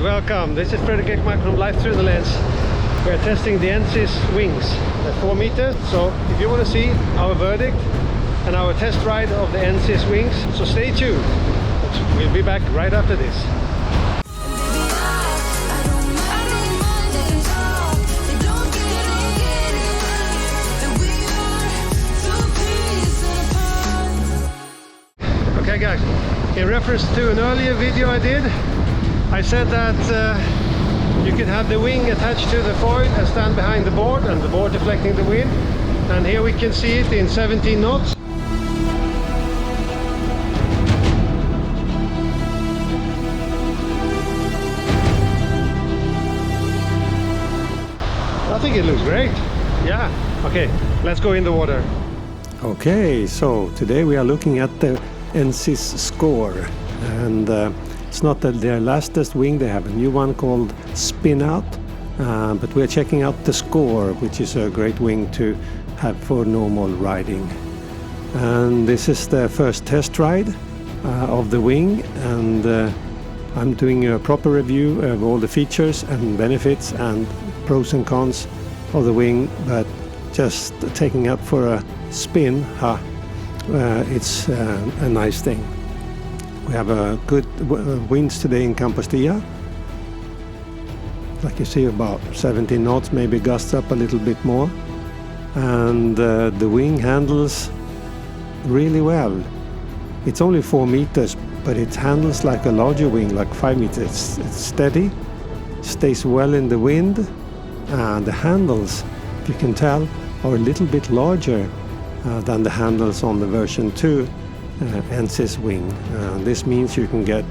welcome. This is Fredrik Ekmark from Life Through the Lens. We're testing the ENSIS wings at 4 meters. So if you want to see our verdict and our test ride of the ENSIS wings, so stay tuned. We'll be back right after this. Okay guys, in reference to an earlier video I did, I said that you could have the wing attached to the foil and stand behind the board, and the board deflecting the wind. And here we can see it in 17 knots. I think it looks great. Yeah. Okay, let's go in the water. Okay, so today we are looking at the ENSIS Score, and it's not their latest wing. They have a new one called Spin Out, but we're checking out the Score, which is a great wing to have for normal riding. And this is the first test ride of the wing, and I'm doing a proper review of all the features and benefits and pros and cons of the wing, but just taking out for a spin, it's a nice thing. We have a good winds today in Compostilla. Like you see, about 17 knots, maybe gusts up a little bit more. And the wing handles really well. It's only 4 meters, but it handles like a larger wing, like 5 meters. It's steady, stays well in the wind, and the handles, if you can tell, are a little bit larger than the handles on the version 2 ENSIS wing. This means you can get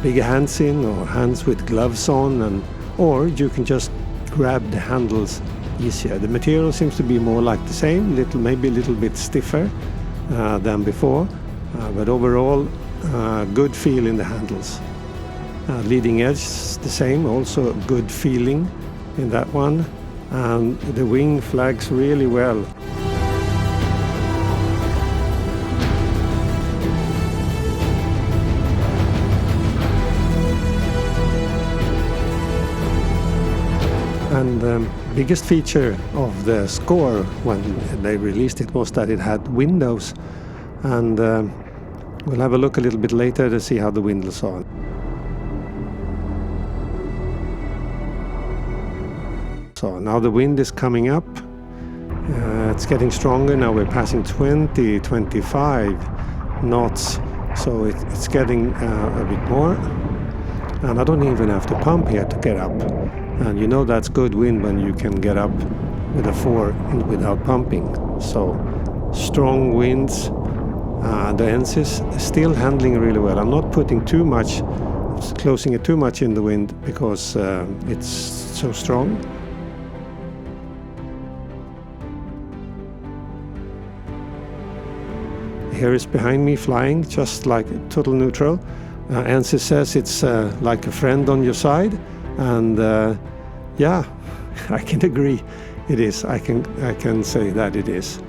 bigger hands in, or hands with gloves on, or you can just grab the handles easier. The material seems to be more like the same, maybe a little bit stiffer than before, but overall good feel in the handles. Leading edge is the same, also good feeling in that one, and the wing flags really well. And the biggest feature of the Score when they released it was that it had windows, and we'll have a look a little bit later to see how the windows are. So now the wind is coming up, it's getting stronger. Now we're passing 20-25 knots, so it's getting a bit more, and I don't even have to pump here to get up. And you know that's good wind when you can get up with a 4 without pumping. So strong winds. The ENSIS is still handling really well. I'm not putting too much, closing it too much in the wind, because it's so strong. Here is behind me flying, just like total neutral. ENSIS says it's like a friend on your side. And yeah, I can agree, it is. I can say that it is.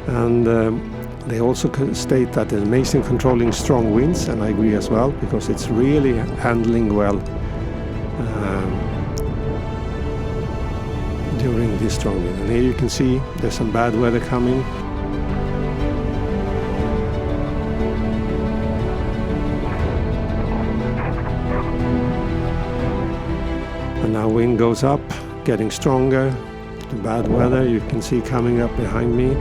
And they also state that it's amazing controlling strong winds, and I agree as well, because it's really handling well during this strong wind. And here you can see there's some bad weather coming. And now wind goes up, getting stronger. The bad weather you can see coming up behind me.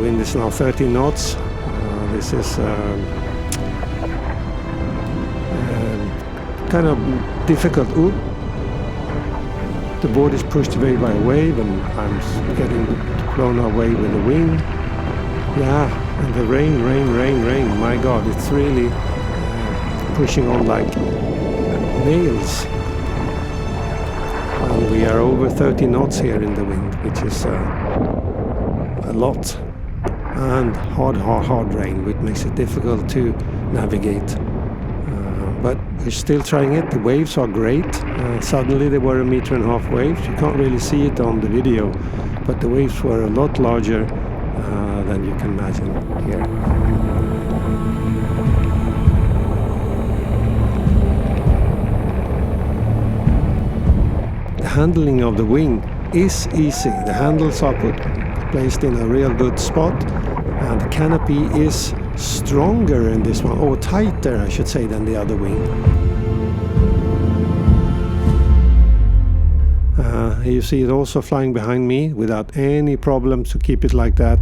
Wind is now 30 knots. This is kind of difficult. Ooh. The board is pushed away by a wave, and I'm getting blown away with the wind. Yeah, and the rain. My God, it's really pushing on like nails. And we are over 30 knots here in the wind, which is a lot. And hard rain, which makes it difficult to navigate. but we're still trying it. The waves are great. Suddenly there were 1.5 meter waves. You can't really see it on the video, but the waves were a lot larger than you can imagine here. The handling of the wing is easy. The handles are placed in a real good spot, and the canopy is stronger in this one, or tighter I should say, than the other wing. Here you see it also flying behind me without any problems to keep it like that.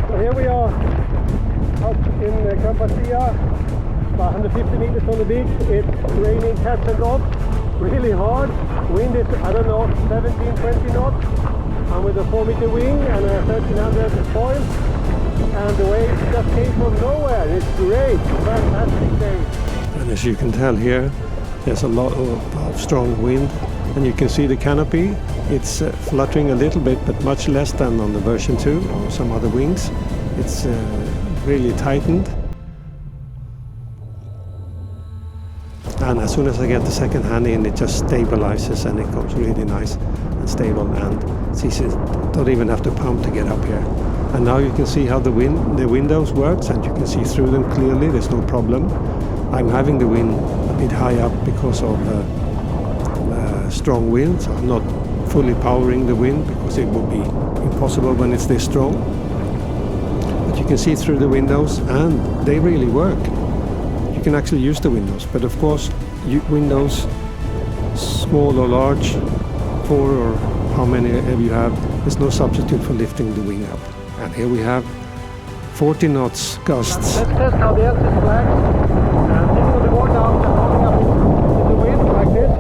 So here we are up in Cambasia, about 150 meters from the beach. It's raining cats and dogs, really hard. Wind is, I don't know, 17, 20 knots. I'm with a 4-meter wing and a 1300 foil. And the waves just came from nowhere. It's great, fantastic day. And as you can tell here, there's a lot of strong wind, and you can see the canopy. It's fluttering a little bit, but much less than on the version 2 or some other wings. It's really tightened. And as soon as I get the second hand in, it just stabilizes and it comes really nice and stable, and it's easy. Don't even have to pump to get up here. And now you can see how the windows works, and you can see through them clearly. There's no problem. I'm having the wind a bit high up because of strong wind, so I'm not fully powering the wind because it would be impossible when it's this strong. But you can see through the windows, and they really work. You can actually use the windows, but of course windows, small or large, 4 or how many you have, there's no substitute for lifting the wing up. And here we have 40 knots gusts. Let's test how the ENSIS flags. Taking the board down and coming up in the wind like this.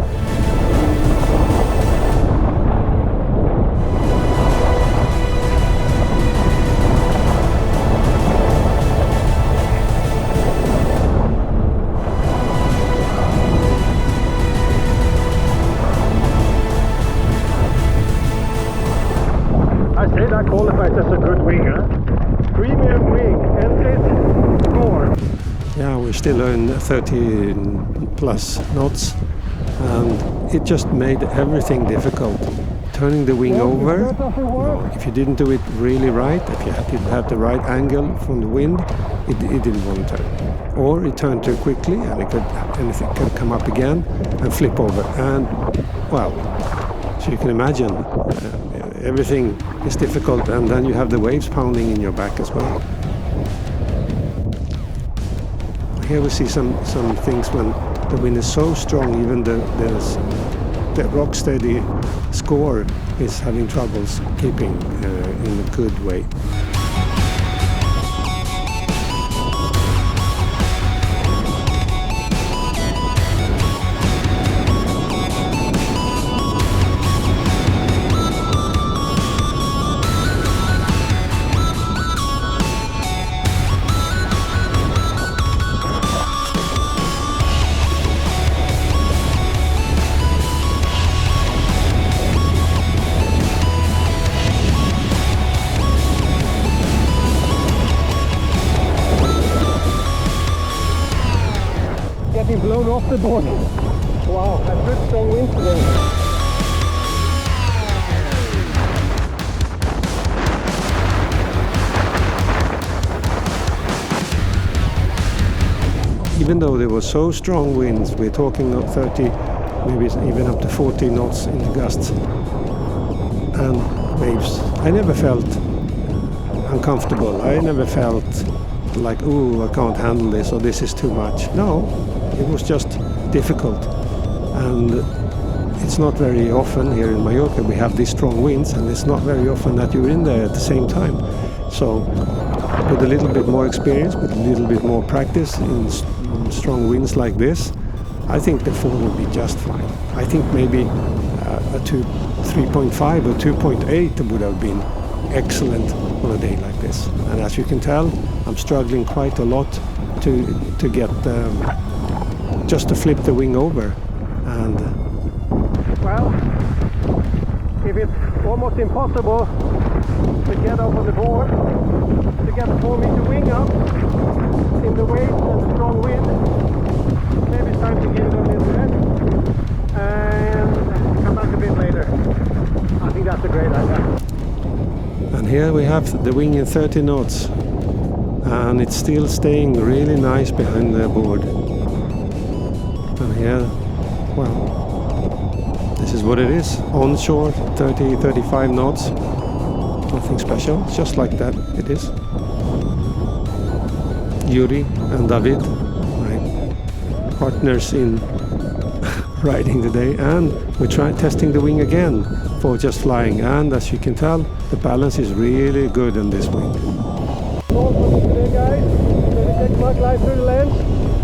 I say that qualifies as a good wing, huh? Premium wing, ENSIS Score. Yeah, we're still in 30 plus knots, and it just made everything difficult. Turning the wing over, if you didn't do it really right, if you didn't have the right angle from the wind, it didn't want to turn. Or it turned too quickly, and anything could come up again and flip over. And, well, so you can imagine, everything is difficult, and then you have the waves pounding in your back as well. Here we see some things when the wind is so strong, even the rock steady Score is having troubles keeping in a good way. Getting blown off the board. Wow, a good strong wind today. Even though there were so strong winds, we're talking of 30, maybe even up to 40 knots in the gusts and waves, I never felt uncomfortable. I never felt like, ooh, I can't handle this, or this is too much. No, it was just difficult. And it's not very often here in Mallorca we have these strong winds, and it's not very often that you're in there at the same time. So with a little bit more experience, with a little bit more practice in strong winds like this, I think the 4 will be just fine. I think maybe a 3.5 or 2.8 would have been excellent on a day like this. And as you can tell, I'm struggling quite a lot to get just to flip the wing over. And well, if it's almost impossible to get up on the board, to get the 4-meter wing up in the waves and the strong wind. Maybe it's time to give it a little rest and come back a bit later. I think that's a great idea. And here we have the wing in 30 knots, and it's still staying really nice behind the board. And here, well, this is what it is. Onshore, 30-35 knots. Nothing special, just like that it is. Yuri and David, my partners in riding today, and we tried testing the wing again for just flying, and as you can tell, the balance is really good on this wing. All for me today, guys. Ready to take my live through the lens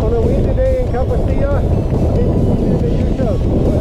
on a windy day in Cappacia. This is the usual.